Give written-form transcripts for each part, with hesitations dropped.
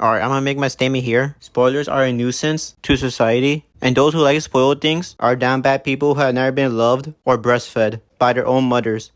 Alright, I'm gonna make my statement here. Spoilers are a nuisance to society, and those who like spoiled things are damn bad people who have never been loved or breastfed by their own mothers.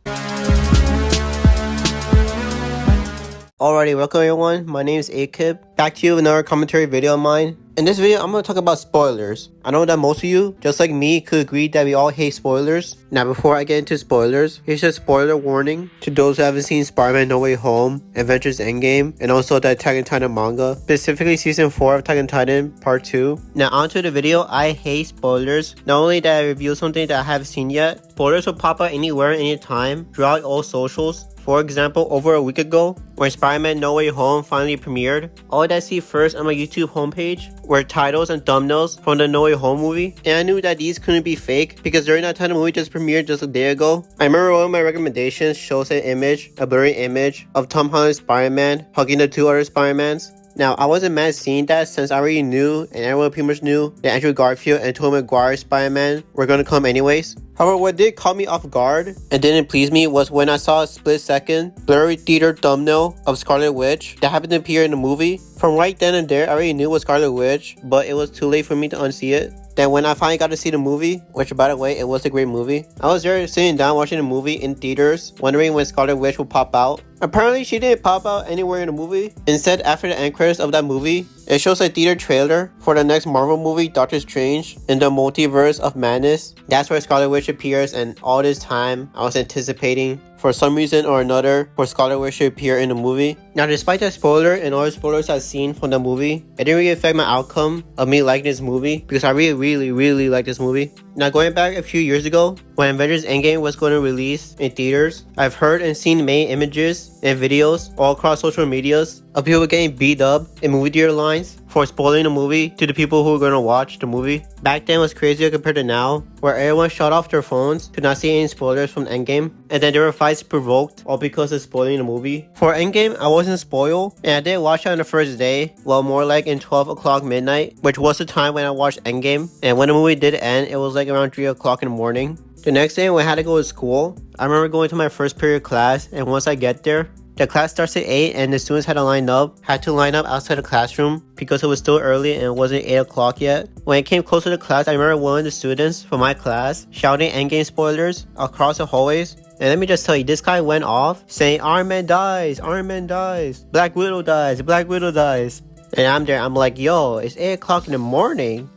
Alrighty, welcome everyone. My name is Akib. Back to you with another commentary video of mine. In this video, I'm going to talk about spoilers. I know that most of you, just like me, could agree that we all hate spoilers. Now, before I get into spoilers, here's a spoiler warning to those who haven't seen Spider-Man No Way Home, Avengers Endgame, and also the Attack on Titan manga, specifically Season 4 of Attack on Titan Part 2. Now, onto the video. I hate spoilers. Not only that I review something that I haven't seen yet, spoilers will pop up anywhere, anytime, throughout all socials. For example, over a week ago, when Spider-Man No Way Home finally premiered, all that I see first on my YouTube homepage were titles and thumbnails from the No Way Home movie, and I knew that these couldn't be fake because during that time the movie just premiered just a day ago. I remember one of my recommendations shows an image, a blurry image, of Tom Holland's Spider-Man hugging the two other Spider-Mans. Now, I wasn't mad seeing that since I already knew, and everyone pretty much knew, that Andrew Garfield and Tobey Maguire's Spider-Man were going to come anyways. However, what did caught me off guard and didn't please me was when I saw a split-second, blurry theater thumbnail of Scarlet Witch that happened to appear in the movie. From right then and there, I already knew it was Scarlet Witch, but it was too late for me to unsee it. Then when I finally got to see the movie, which by the way, it was a great movie, I was there sitting down watching the movie in theaters, wondering when Scarlet Witch would pop out. Apparently, she didn't pop out anywhere in the movie. Instead, after the end credits of that movie, it shows a theater trailer for the next Marvel movie, Doctor Strange in the Multiverse of Madness. That's where Scarlet Witch appears, and all this time, I was anticipating, for some reason or another, for Scarlet Witch to appear in the movie. Now, despite that spoiler and all the spoilers I've seen from the movie, it didn't really affect my outcome of me liking this movie because I really like this movie. Now, going back a few years ago, when Avengers Endgame was going to release in theaters, I've heard and seen many images and videos all across social medias of people getting beat up in movie theater lines for spoiling the movie to the people who were going to watch the movie. Back then was crazier compared to now, where everyone shut off their phones to not see any spoilers from Endgame, and then there were fights provoked all because of spoiling the movie. For Endgame, I wasn't spoiled, and I did watch it on the first day, well, more like in 12 o'clock midnight, which was the time when I watched Endgame, and when the movie did end, it was like around 3 o'clock in the morning. The next day when I had to go to school, I remember going to my first period class, and once I get there, the class starts at 8 and the students had to line up outside the classroom because it was still early and it wasn't 8 o'clock yet. When it came closer to class, I remember one of the students from my class shouting Endgame spoilers across the hallways. And let me just tell you, this guy went off saying Iron Man dies, Black Widow dies. And I'm there, I'm like, yo, it's 8 o'clock in the morning.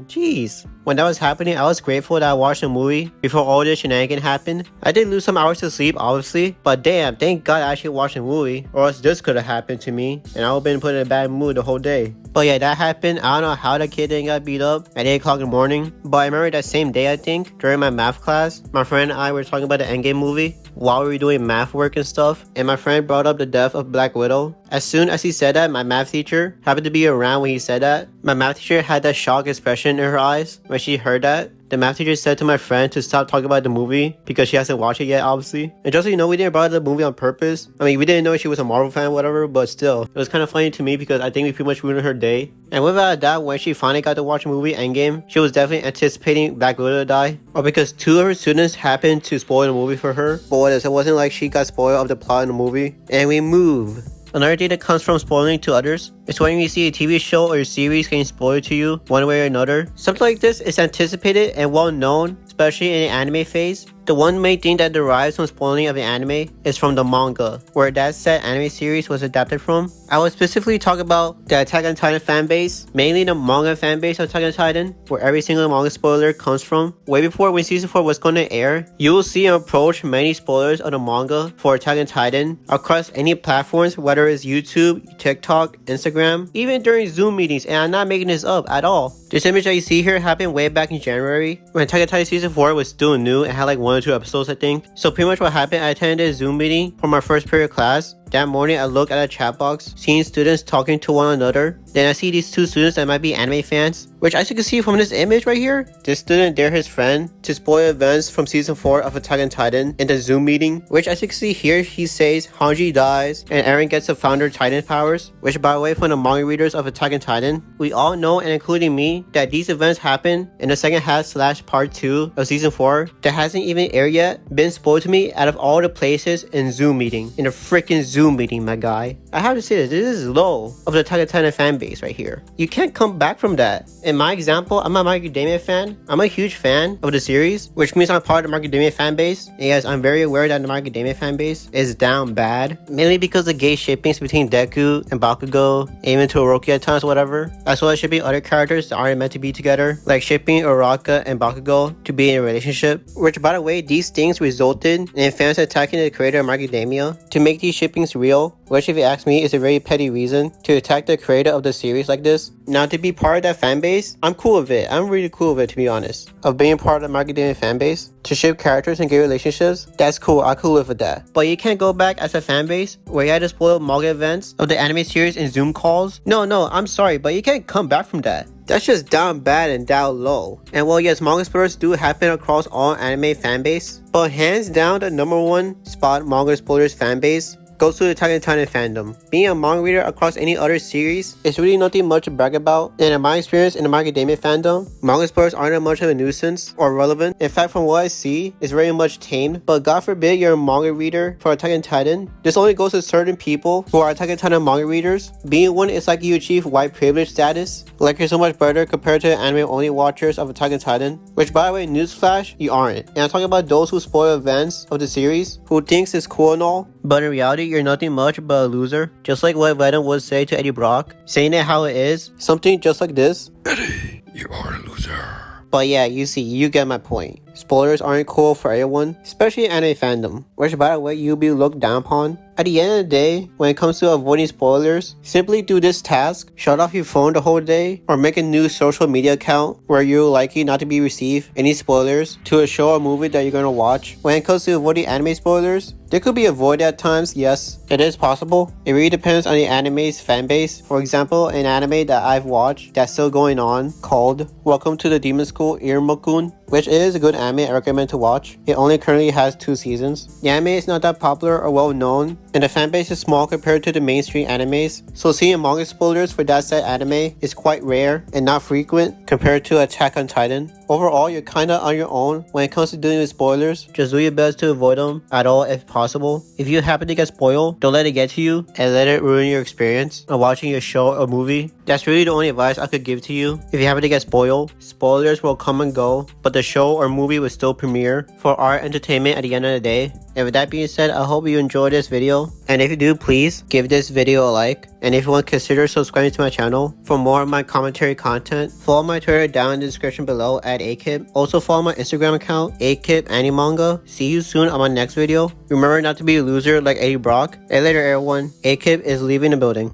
Jeez. When that was happening, I was grateful that I watched the movie before all this shenanigan happened. I did lose some hours to sleep, obviously, but damn, thank God I actually watched the movie, or else this could have happened to me, and I would have been put in a bad mood the whole day. But yeah, that happened. I don't know how that kid didn't get beat up at 8 o'clock in the morning, but I remember that same day, I think, during my math class, my friend and I were talking about the Endgame movie while we were doing math work and stuff, and my friend brought up the death of Black Widow. As soon as he said that, my math teacher happened to be around when he said that. My math teacher had that shock expression in her eyes when she heard that. The math teacher said to my friend to stop talking about the movie because she hasn't watched it yet, obviously. And just so you know, we didn't brought up the movie on purpose. I mean, we didn't know she was a Marvel fan or whatever, but still, it was kind of funny to me because I think we pretty much ruined her day. And without that, when she finally got to watch the movie Endgame, she was definitely anticipating Black Widow to die. Or because two of her students happened to spoil the movie for her. But it wasn't like she got spoiled of the plot in the movie. And we move. Another thing that comes from spoiling to others is when you see a TV show or a series getting spoiled to you one way or another. Something like this is anticipated and well known, especially in the anime phase. The one main thing that derives from spoiling of the anime is from the manga, where that said anime series was adapted from. I will specifically talk about the Attack on Titan fanbase, mainly the manga fanbase of Attack on Titan, where every single manga spoiler comes from. Way before when season 4 was going to air, you will see and approach many spoilers of the manga for Attack on Titan across any platforms, whether it's YouTube, TikTok, Instagram, even during Zoom meetings, and I'm not making this up at all. This image that you see here happened way back in January, when Attack on Titan season 4 was still new and had like 1 or 2 episodes, I think. So pretty much what happened, I attended a Zoom meeting for my first period class. That morning, I looked at a chat box, seeing students talking to one another. Then I see these two students that might be anime fans, which as you can see from this image right here, this student dared his friend to spoil events from season 4 of Attack on Titan in the Zoom meeting, which as you can see here, he says Hanji dies and Eren gets the founder Titan powers, which by the way, from the manga readers of Attack on Titan, we all know, and including me, that these events happen in the second half / part 2 of season 4 that hasn't even aired yet, been spoiled to me out of all the places in Zoom meeting, in a freaking Zoom Zoom meeting, my guy. I have to say this is low of the Attack on Titan fan base right here. You can't come back from that. In my example, I'm a My Hero Academia fan. I'm a huge fan of the series, which means I'm part of the My Hero Academia fan base. And yes, I'm very aware that the My Hero Academia fan base is down bad, mainly because of gay shippings between Deku and Bakugo, and even to Orochi at times, whatever, as well as shipping other characters that aren't meant to be together, like shipping Uraraka and Bakugo to be in a relationship, which by the way, these things resulted in fans attacking the creator of My Hero Academia to make these shippings real, which if you ask me is a very petty reason to attack the creator of the series like this. Now to be part of that fan base, I'm cool with it. I'm really cool with it, to be honest. Of being part of the My Hero Academia fan base, to ship characters and gay relationships, that's cool. I could live with that. But you can't go back as a fan base where you had to spoil manga events of the anime series in Zoom calls. No, I'm sorry, but you can't come back from that. That's just down bad and down low. And while yes, manga spoilers do happen across all anime fan base, but hands down the #1 spot manga spoilers fan base goes to the Attack on Titan fandom. Being a manga reader across any other series is really nothing much to brag about, and in my experience in the My Hero Academia fandom, manga spoilers aren't that much of a nuisance or relevant. In fact, from what I see, it's very much tamed. But God forbid you're a manga reader for Attack on Titan. This only goes to certain people who are Attack on Titan manga readers. Being one, it's like you achieve white privilege status, like you're so much better compared to anime only watchers of Attack on Titan, which by the way, newsflash, you aren't. And I'm talking about those who spoil events of the series, who thinks it's cool and all, but in reality, you're nothing much but a loser. Just like what Venom would say to Eddie Brock, saying it how it is, something just like this. Eddie, you are a loser. But yeah, you see, you get my point. Spoilers aren't cool for everyone, especially anime fandom, which by the way, you'll be looked down upon. At the end of the day, when it comes to avoiding spoilers, simply do this task, shut off your phone the whole day, or make a new social media account where you're likely not to be receive any spoilers to a show or movie that you're gonna watch. When it comes to avoiding anime spoilers, they could be avoided at times, yes, it is possible. It really depends on the anime's fan base. For example, an anime that I've watched that's still going on called Welcome to the Demon School Iruma-kun, which is a good anime I recommend to watch. It only currently has 2 seasons. The anime is not that popular or well known, and the fanbase is small compared to the mainstream animes, so seeing manga spoilers for that said anime is quite rare and not frequent compared to Attack on Titan. Overall, you're kinda on your own when it comes to dealing with spoilers. Just do your best to avoid them at all if possible. If you happen to get spoiled, don't let it get to you and let it ruin your experience of watching your show or movie. That's really the only advice I could give to you. If you happen to get spoiled, spoilers will come and go, but the show or movie will still premiere for our entertainment at the end of the day. And with that being said, I hope you enjoyed this video. And if you do, please give this video a like. And if you want, consider subscribing to my channel for more of my commentary content. Follow my Twitter down in the description below at akip. Also follow my Instagram account, akip_animanga. See you soon on my next video. Remember not to be a loser like Eddie Brock. And later everyone, akip is leaving the building.